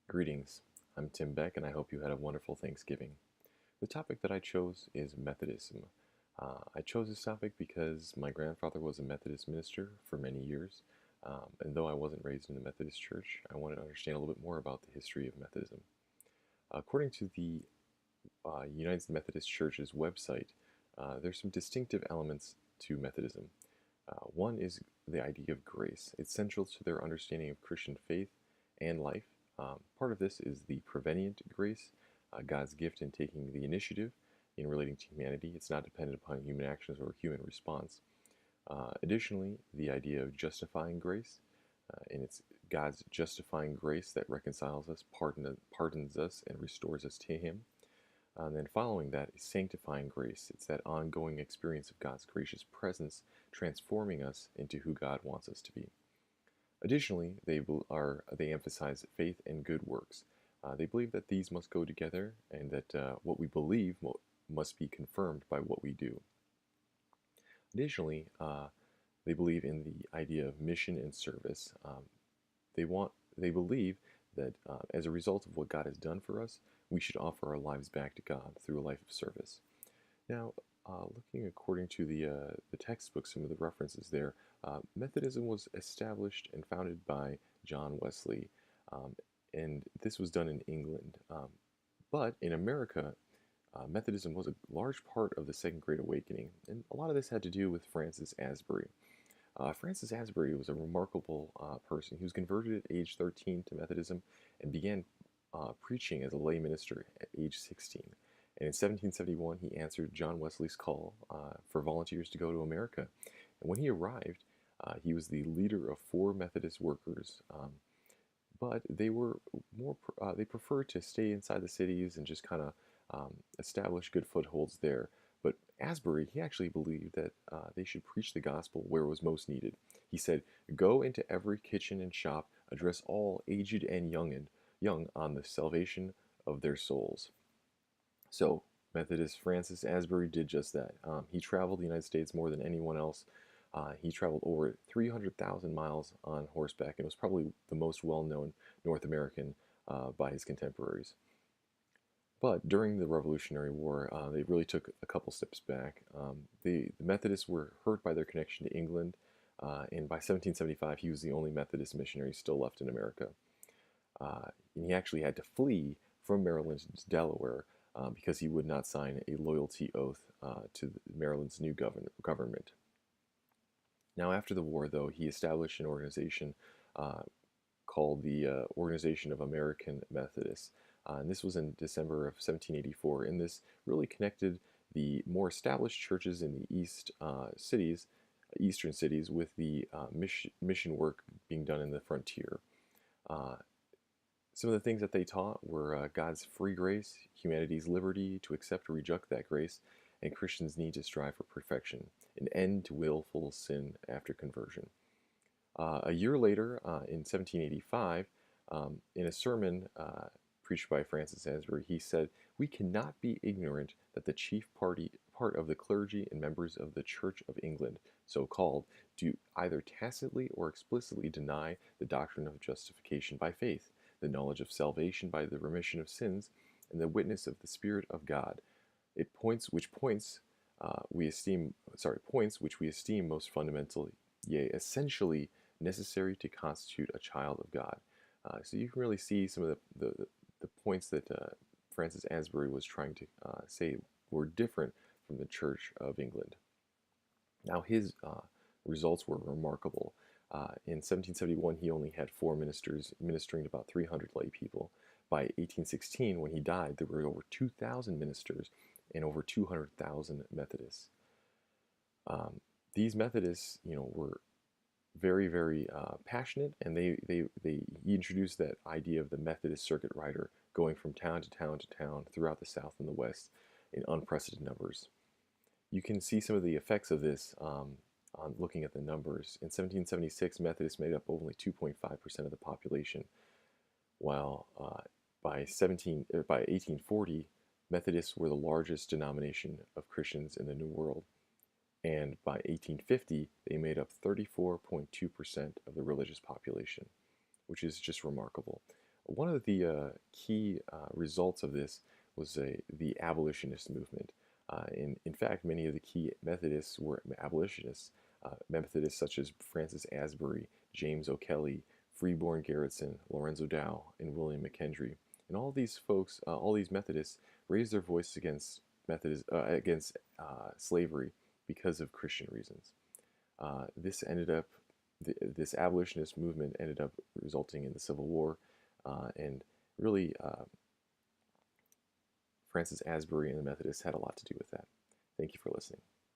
Greetings. I'm Tim Beck, and I hope you had a wonderful Thanksgiving. The topic that I chose is Methodism. I chose this topic because my grandfather was a Methodist minister for many years, and though I wasn't raised in the Methodist church, I wanted to understand a little bit more about the history of Methodism. According to the United Methodist Church's website, there's some distinctive elements to Methodism. One is the idea of grace. It's central to their understanding of Christian faith and life. Part of this is the prevenient grace, God's gift in taking the initiative in relating to humanity. It's not dependent upon human actions or human response. Additionally, the idea of justifying grace, and it's God's justifying grace that reconciles us, pardons us, and restores us to Him. And then following that is sanctifying grace. It's that ongoing experience of God's gracious presence transforming us into who God wants us to be. Additionally, they emphasize faith and good works. They believe that these must go together and that what we believe must be confirmed by what we do. Additionally, they believe in the idea of mission and service. They believe that as a result of what God has done for us, we should offer our lives back to God through a life of service. Now, looking according to the textbook, some of the references there, Methodism was established and founded by John Wesley, and this was done in England. But in America, Methodism was a large part of the Second Great Awakening, and a lot of this had to do with Francis Asbury. Francis Asbury was a remarkable person. He was converted at age 13 to Methodism and began preaching as a lay minister at age 16. And in 1771, he answered John Wesley's call for volunteers to go to America. And when he arrived, he was the leader of 4 Methodist workers, but they preferred to stay inside the cities and just kind of establish good footholds there. But Asbury, he actually believed that they should preach the gospel where it was most needed. He said, "Go into every kitchen and shop, address all aged and young on the salvation of their souls." So, Methodist Francis Asbury did just that. He traveled the United States more than anyone else. He traveled over 300,000 miles on horseback and was probably the most well-known North American by his contemporaries. But during the Revolutionary War, they really took a couple steps back. The Methodists were hurt by their connection to England, and by 1775, he was the only Methodist missionary still left in America. And he actually had to flee from Maryland to Delaware because he would not sign a loyalty oath to Maryland's new government. Now, after the war, though, he established an organization called the Organization of American Methodists. And this was in December of 1784, and this really connected the more established churches in the eastern cities, with the mission work being done in the frontier. Some of the things that they taught were God's free grace, humanity's liberty to accept or reject that grace, and Christians' need to strive for perfection, an end to willful sin after conversion. A year later, in 1785, in a sermon preached by Francis Asbury, he said, "We cannot be ignorant that the chief part of the clergy and members of the Church of England, so called, do either tacitly or explicitly deny the doctrine of justification by faith, the knowledge of salvation by the remission of sins, and the witness of the Spirit of God. Points which we esteem most fundamentally, yea, essentially necessary to constitute a child of God." So you can really see some of the points that Francis Asbury was trying to say were different from the Church of England. Now, his results were remarkable. In 1771, he only had 4 ministers ministering to about 300 lay people. By 1816, when he died, there were over 2,000 ministers and over 200,000 Methodists. These Methodists, were very, very passionate, and he introduced that idea of the Methodist circuit rider going from town to town to town throughout the South and the West in unprecedented numbers. You can see some of the effects of this on looking at the numbers. In 1776, Methodists made up only 2.5% of the population, while by 1840, Methodists were the largest denomination of Christians in the New World. And by 1850, they made up 34.2% of the religious population, which is just remarkable. One of the key results of this was the abolitionist movement. In fact, many of the key Methodists were abolitionists. Methodists such as Francis Asbury, James O'Kelly, Freeborn Garretson, Lorenzo Dow, and William McKendry. And all these folks, all these Methodists, raised their voice against slavery because of Christian reasons. This ended up, this abolitionist movement ended up resulting in the Civil War, and really, Francis Asbury and the Methodists had a lot to do with that. Thank you for listening.